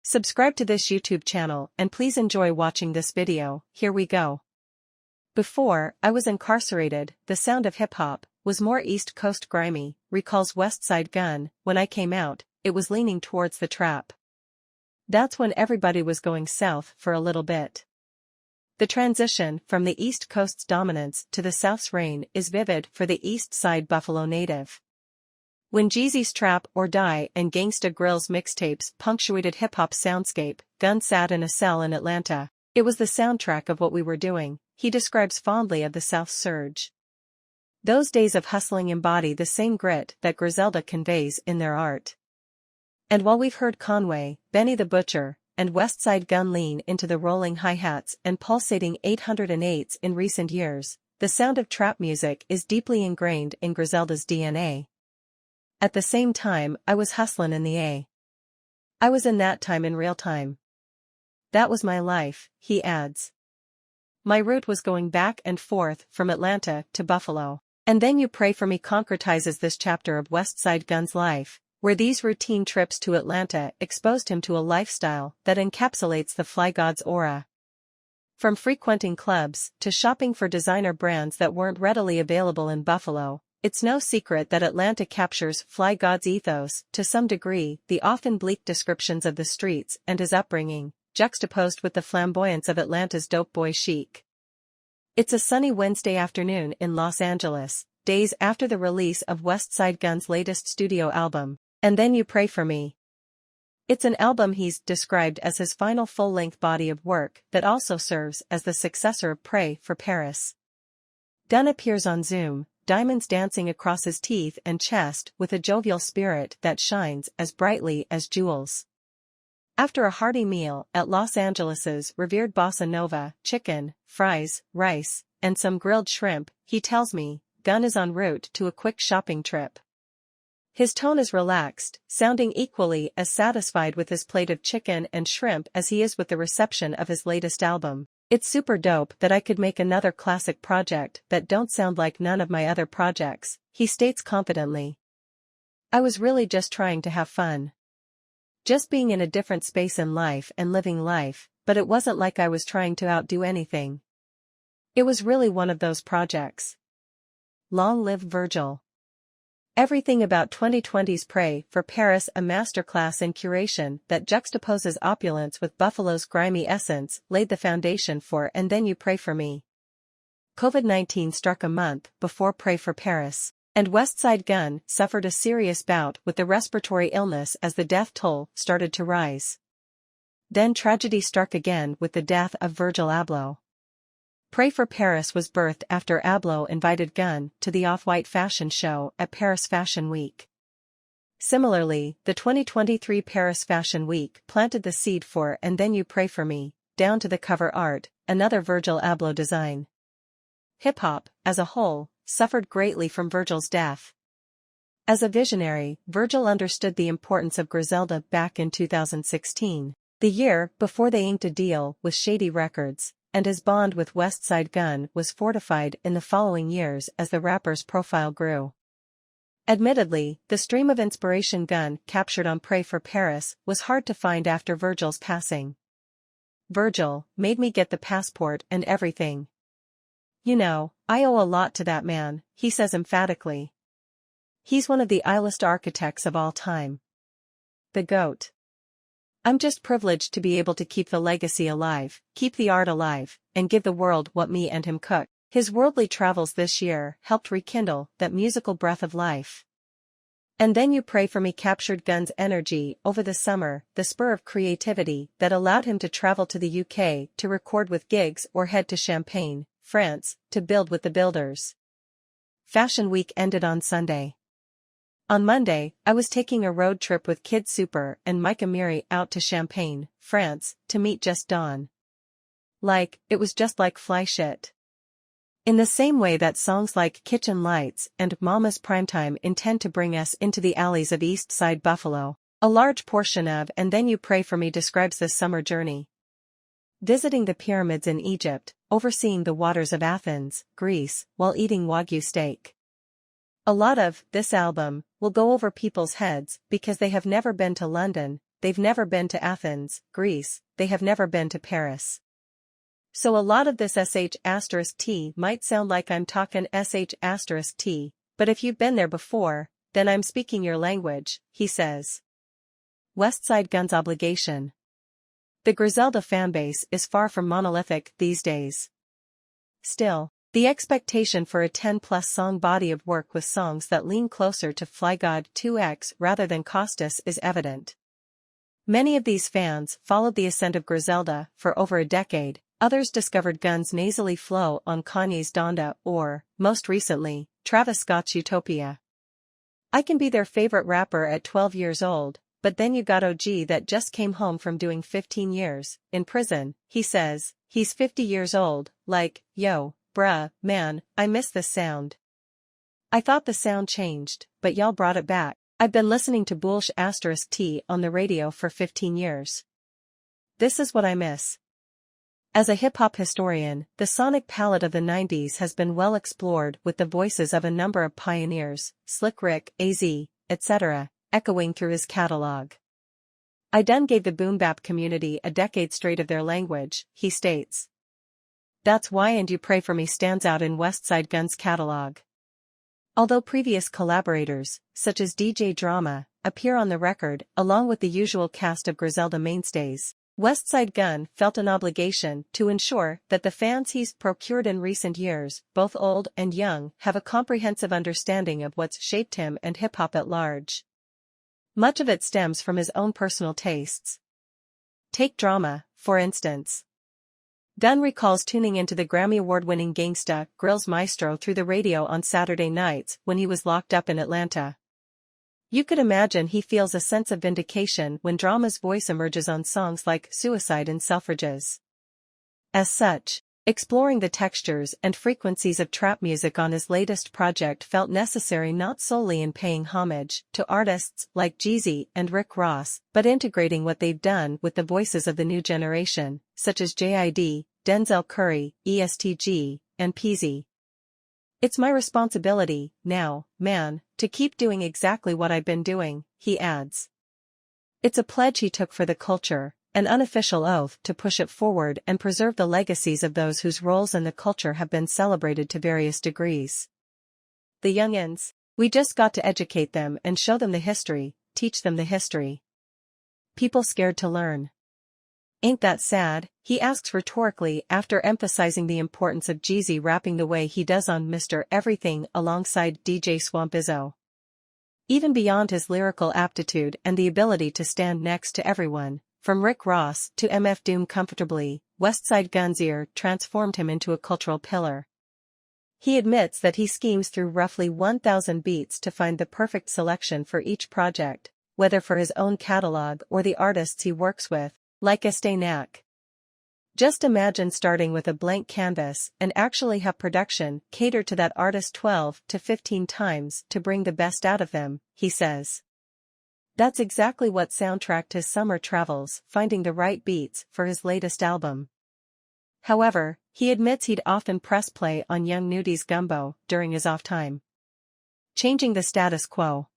Subscribe to this YouTube channel and please enjoy watching this video. Here we go. Before I was incarcerated, the sound of hip-hop was more East Coast grimy, recalls Westside Gunn. When I came out, it was leaning towards the trap. That's when everybody was going south for a little bit. The transition from the East Coast's dominance to the South's reign is vivid for the East Side Buffalo native. When Jeezy's Trap or Die and Gangsta Grill's mixtapes punctuated hip-hop's soundscape, Gunn sat in a cell in Atlanta. It was the soundtrack of what we were doing, he describes fondly of the South's surge. Those days of hustling embody the same grit that Griselda conveys in their art. And while we've heard Conway, Benny the Butcher, and Westside Gunn lean into the rolling hi-hats and pulsating 808s in recent years, the sound of trap music is deeply ingrained in Griselda's DNA. At the same time, I was hustlin' in the A. I was in that time in real time. That was my life, he adds. My route was going back and forth from Atlanta to Buffalo. And Then You Pray For Me concretizes this chapter of Westside Gunn's life, where these routine trips to Atlanta exposed him to a lifestyle that encapsulates the Fly God's aura. From frequenting clubs to shopping for designer brands that weren't readily available in Buffalo, it's no secret that Atlanta captures Fly God's ethos to some degree. The often bleak descriptions of the streets and his upbringing, juxtaposed with the flamboyance of Atlanta's dope boy chic. It's a sunny Wednesday afternoon in Los Angeles, days after the release of Westside Gunn's latest studio album, And Then You Pray For Me. It's an album he's described as his final full-length body of work that also serves as the successor of Pray for Paris. Gunn appears on Zoom, diamonds dancing across his teeth and chest with a jovial spirit that shines as brightly as jewels. After a hearty meal at Los Angeles's revered Bossa Nova, chicken, fries, rice, and some grilled shrimp, he tells me, Gunn is en route to a quick shopping trip. His tone is relaxed, sounding equally as satisfied with his plate of chicken and shrimp as he is with the reception of his latest album. It's super dope that I could make another classic project that don't sound like none of my other projects, he states confidently. I was really just trying to have fun. Just being in a different space in life and living life, but it wasn't like I was trying to outdo anything. It was really one of those projects. Long live Virgil. Everything about 2020's Pray for Paris, a masterclass in curation that juxtaposes opulence with Buffalo's grimy essence, laid the foundation for And Then You Pray For Me. COVID-19 struck a month before Pray for Paris, and Westside Gunn suffered a serious bout with the respiratory illness as the death toll started to rise. Then tragedy struck again with the death of Virgil Abloh. Pray for Paris was birthed after Abloh invited Gunn to the Off-White fashion show at Paris Fashion Week. Similarly, the 2023 Paris Fashion Week planted the seed for And Then You Pray For Me, down to the cover art, another Virgil Abloh design. Hip-hop, as a whole, suffered greatly from Virgil's death. As a visionary, Virgil understood the importance of Griselda back in 2016, the year before they inked a deal with Shady Records, and his bond with Westside Gunn was fortified in the following years as the rapper's profile grew. Admittedly, the stream of inspiration Gunn captured on Pray for Paris was hard to find after Virgil's passing. Virgil made me get the passport and everything. You know, I owe a lot to that man, he says emphatically. He's one of the illest architects of all time. The GOAT. I'm just privileged to be able to keep the legacy alive, keep the art alive, and give the world what me and him cook. His worldly travels this year helped rekindle that musical breath of life. And Then You Pray For Me captured Gunn's energy over the summer, the spur of creativity that allowed him to travel to the UK to record with gigs or head to Champagne, France, to build with the builders. Fashion Week ended on Sunday. On Monday, I was taking a road trip with Kid Super and Mike Amiri out to Champagne, France, to meet Just Dawn. It was just like fly shit. In the same way that songs like Kitchen Lights and Mama's Primetime intend to bring us into the alleys of East Side Buffalo, a large portion of And Then You Pray For Me describes this summer journey. Visiting the pyramids in Egypt, overseeing the waters of Athens, Greece, while eating Wagyu steak. A lot of this album will go over people's heads because they have never been to London, they've never been to Athens, Greece, they have never been to Paris. So a lot of this sh*t might sound like I'm talking sh*t, but if you've been there before, then I'm speaking your language, he says. Westside Gunn's obligation. The Griselda fanbase is far from monolithic these days. Still, the expectation for a 10-plus song body of work with songs that lean closer to Fly God 2X rather than Costas is evident. Many of these fans followed the ascent of Griselda for over a decade, others discovered Gunn's nasally flow on Kanye's Donda or, most recently, Travis Scott's Utopia. I can be their favorite rapper at 12 years old, but then you got OG that just came home from doing 15 years in prison, he says. He's 50 years old, like, yo, bruh, man, I miss this sound. I thought the sound changed, but y'all brought it back. I've been listening to Bullsh*t on the radio for 15 years. This is what I miss. As a hip-hop historian, the sonic palette of the 90s has been well explored with the voices of a number of pioneers, Slick Rick, AZ, etc., echoing through his catalog. I done gave the boom bap community a decade straight of their language, he states. That's Why And You Pray For Me stands out in Westside Gunn's catalog. Although previous collaborators, such as DJ Drama, appear on the record along with the usual cast of Griselda mainstays, Westside Gunn felt an obligation to ensure that the fans he's procured in recent years, both old and young, have a comprehensive understanding of what's shaped him and hip-hop at large. Much of it stems from his own personal tastes. Take Drama, for instance. Gunn recalls tuning into the Grammy Award-winning Gangsta Grillz maestro through the radio on Saturday nights when he was locked up in Atlanta. You could imagine he feels a sense of vindication when Drama's voice emerges on songs like Suicide and Selfridges. As such, exploring the textures and frequencies of trap music on his latest project felt necessary not solely in paying homage to artists like Jeezy and Rick Ross, but integrating what they've done with the voices of the new generation, such as JID, Denzel Curry, ESTG, and Peasy. It's my responsibility, now, man, to keep doing exactly what I've been doing, he adds. It's a pledge he took for the culture, an unofficial oath to push it forward and preserve the legacies of those whose roles in the culture have been celebrated to various degrees. The youngins, we just got to educate them and show them the history, teach them the history. People scared to learn. Ain't that sad? He asks rhetorically after emphasizing the importance of Jeezy rapping the way he does on Mr. Everything alongside DJ Swamp Izzo. Even beyond his lyrical aptitude and the ability to stand next to everyone, from Rick Ross to MF Doom comfortably, Westside Gunn's ear transformed him into a cultural pillar. He admits that he schemes through roughly 1,000 beats to find the perfect selection for each project, whether for his own catalog or the artists he works with, like Estenac. Just imagine starting with a blank canvas and actually have production cater to that artist 12 to 15 times to bring the best out of them, he says. That's exactly what soundtracked his summer travels, finding the right beats for his latest album. However, he admits he'd often press play on Young Nudy's Gumbo during his off time. Changing the status quo.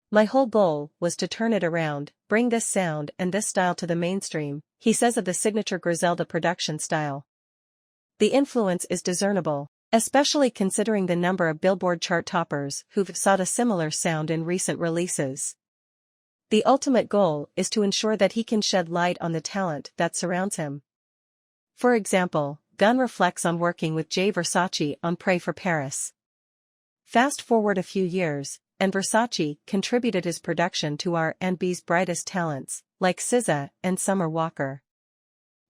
My whole goal was to turn it around, bring this sound and this style to the mainstream, he says of the signature Griselda production style. The influence is discernible, especially considering the number of Billboard chart toppers who've sought a similar sound in recent releases. The ultimate goal is to ensure that he can shed light on the talent that surrounds him. For example, Gunn reflects on working with Jay Versace on Pray for Paris. Fast forward a few years, and Versace contributed his production to R&B's brightest talents, like SZA and Summer Walker.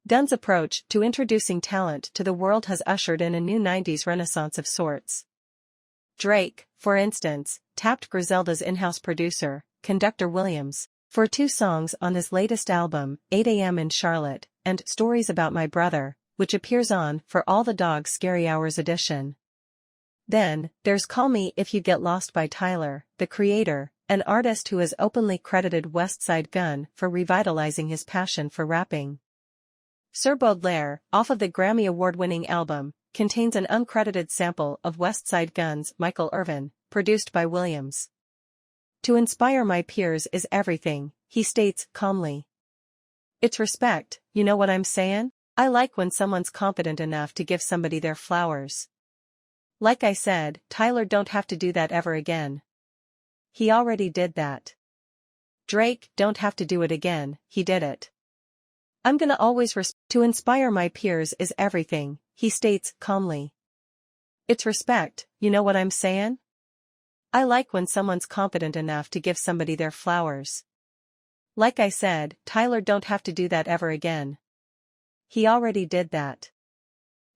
Gunn's approach to introducing talent to the world has ushered in a new 90s renaissance of sorts. Drake, for instance, tapped Griselda's in-house producer, Conductor Williams, for 2 songs on his latest album, 8 AM in Charlotte, and Stories About My Brother, which appears on For All the Dogs Scary Hours edition. Then, there's Call Me If You Get Lost by Tyler, the Creator, an artist who has openly credited Westside Gunn for revitalizing his passion for rapping. Sir Baudelaire, off of the Grammy Award-winning album, contains an uncredited sample of Westside Gunn's Michael Irvin, produced by Williams. To inspire my peers is everything, he states calmly. It's respect, you know what I'm saying? I like when someone's confident enough to give somebody their flowers. Like I said, Tyler don't have to do that ever again. He already did that. Drake don't have to do it again, he did it. I'm gonna always to inspire my peers is everything, he states calmly. It's respect, you know what I'm saying? I like when someone's confident enough to give somebody their flowers. Like I said, Tyler don't have to do that ever again. He already did that.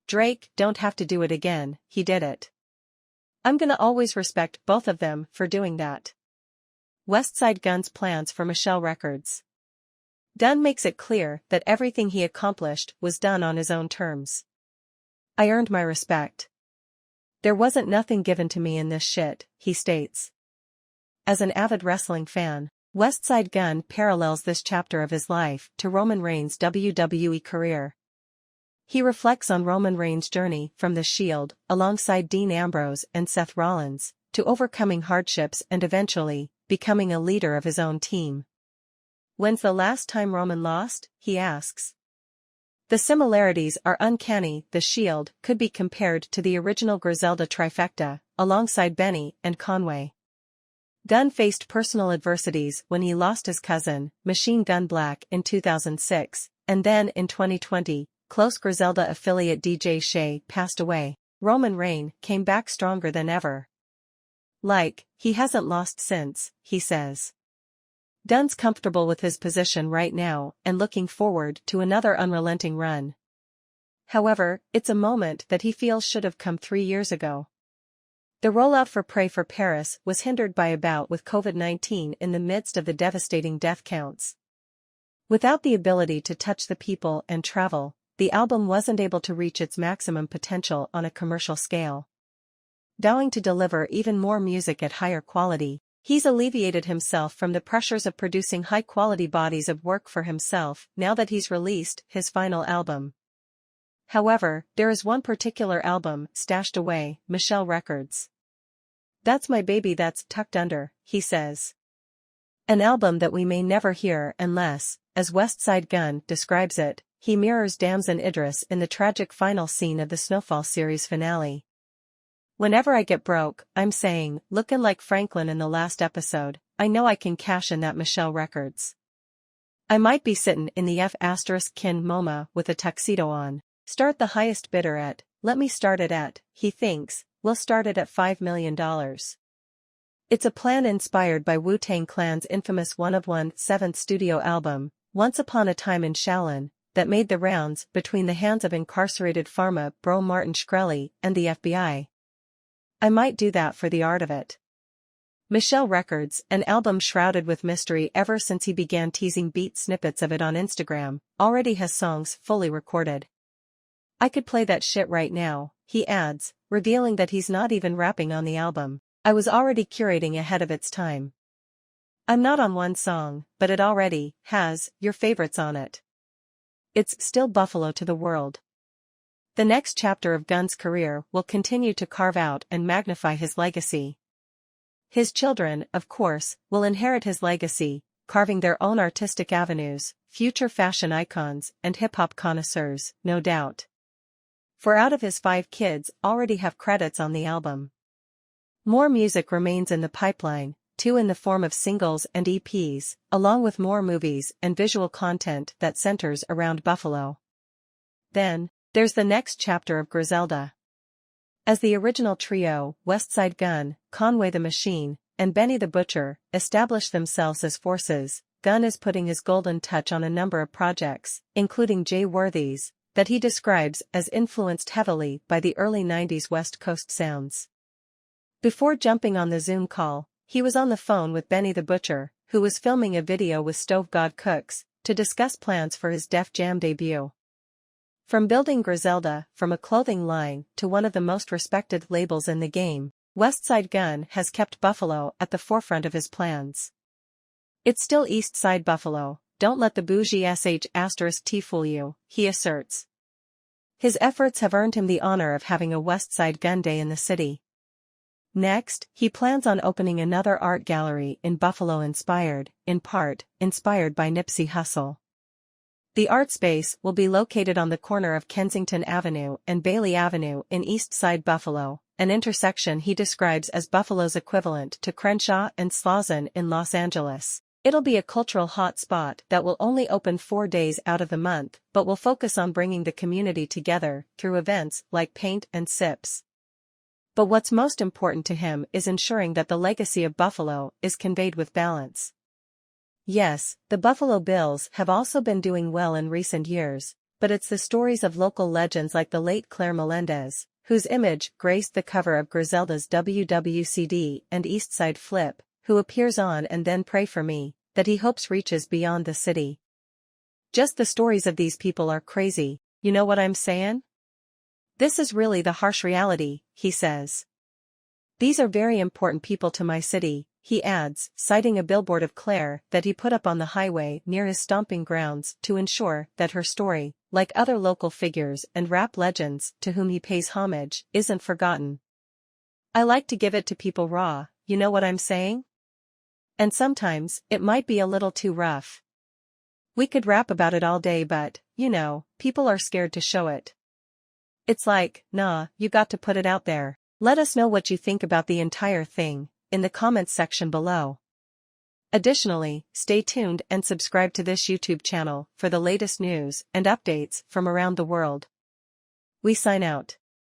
Drake don't have to do it again, he did it. I'm gonna always respect both of them for doing that. Westside Gunn's plans for Michelle Records. Gunn makes it clear that everything he accomplished was done on his own terms. I earned my respect. There wasn't nothing given to me in this shit, he states. As an avid wrestling fan, Westside Gunn parallels this chapter of his life to Roman Reigns' WWE career. He reflects on Roman Reigns' journey from The Shield, alongside Dean Ambrose and Seth Rollins, to overcoming hardships and eventually becoming a leader of his own team. When's the last time Roman lost? He asks. The similarities are uncanny. The Shield could be compared to the original Griselda trifecta, alongside Benny and Conway. Gunn faced personal adversities when he lost his cousin, Machine Gun Black, in 2006, and then in 2020, close Griselda affiliate DJ Shay passed away. Roman Reigns came back stronger than ever. He hasn't lost since, he says. Gunn's comfortable with his position right now and looking forward to another unrelenting run. However, it's a moment that he feels should have come 3 years ago. The rollout for Pray for Paris was hindered by a bout with COVID-19 in the midst of the devastating death counts. Without the ability to touch the people and travel, the album wasn't able to reach its maximum potential on a commercial scale. Vowing to deliver even more music at higher quality, he's alleviated himself from the pressures of producing high-quality bodies of work for himself now that he's released his final album. However, there is one particular album stashed away, Michelle Records. That's my baby that's tucked under, he says. An album that we may never hear unless, as Westside Gunn describes it, he mirrors Damson Idris in the tragic final scene of the Snowfall series finale. Whenever I get broke, I'm saying, looking like Franklin in the last episode, I know I can cash in that Michelle Records. I might be sittin' in the F***kin MoMA with a tuxedo on. Start the highest bidder at, let me start it at, he thinks, we'll start it at $5 million. It's a plan inspired by Wu-Tang Clan's infamous 1 7th studio album, Once Upon a Time in Shaolin, that made the rounds between the hands of incarcerated pharma bro Martin Shkreli and the FBI. I might do that for the art of it. Michelle Records, an album shrouded with mystery ever since he began teasing beat snippets of it on Instagram, already has songs fully recorded. I could play that shit right now, he adds, revealing that he's not even rapping on the album. I was already curating ahead of its time. I'm not on one song, but it already has your favorites on it. It's still Buffalo to the world. The next chapter of Gunn's career will continue to carve out and magnify his legacy. His children, of course, will inherit his legacy, carving their own artistic avenues, future fashion icons and hip-hop connoisseurs, no doubt. 4 out of his 5 kids already have credits on the album. More music remains in the pipeline, 2 in the form of singles and EPs, along with more movies and visual content that centers around Buffalo. Then, there's the next chapter of Griselda. As the original trio, Westside Gunn, Conway the Machine, and Benny the Butcher, establish themselves as forces, Gunn is putting his golden touch on a number of projects, including Jay Worthy's, that he describes as influenced heavily by the early 90s West Coast sounds. Before jumping on the Zoom call, he was on the phone with Benny the Butcher, who was filming a video with Stove God Cooks, to discuss plans for his Def Jam debut. From building Griselda from a clothing line to one of the most respected labels in the game, Westside Gunn has kept Buffalo at the forefront of his plans. It's still East Side Buffalo, don't let the bougie *T fool you, he asserts. His efforts have earned him the honor of having a Westside Gunn Day in the city. Next, he plans on opening another art gallery in Buffalo in part, inspired by Nipsey Hussle. The art space will be located on the corner of Kensington Avenue and Bailey Avenue in East Side Buffalo, an intersection he describes as Buffalo's equivalent to Crenshaw and Slauson in Los Angeles. It'll be a cultural hot spot that will only open 4 days out of the month, but will focus on bringing the community together through events like Paint and Sips. But what's most important to him is ensuring that the legacy of Buffalo is conveyed with balance. Yes, the Buffalo Bills have also been doing well in recent years, but it's the stories of local legends like the late Claire Melendez, whose image graced the cover of Griselda's WWCD and Eastside Flip, who appears on And Then Pray For Me, that he hopes reaches beyond the city. Just the stories of these people are crazy, you know what I'm saying? This is really the harsh reality, he says. These are very important people to my city, he adds, citing a billboard of Claire that he put up on the highway near his stomping grounds to ensure that her story, like other local figures and rap legends to whom he pays homage, isn't forgotten. I like to give it to people raw, you know what I'm saying? And sometimes, it might be a little too rough. We could rap about it all day but, you know, people are scared to show it. It's like, nah, you got to put it out there. Let us know what you think about the entire thing in the comments section below. Additionally, stay tuned and subscribe to this YouTube channel for the latest news and updates from around the world. We sign out.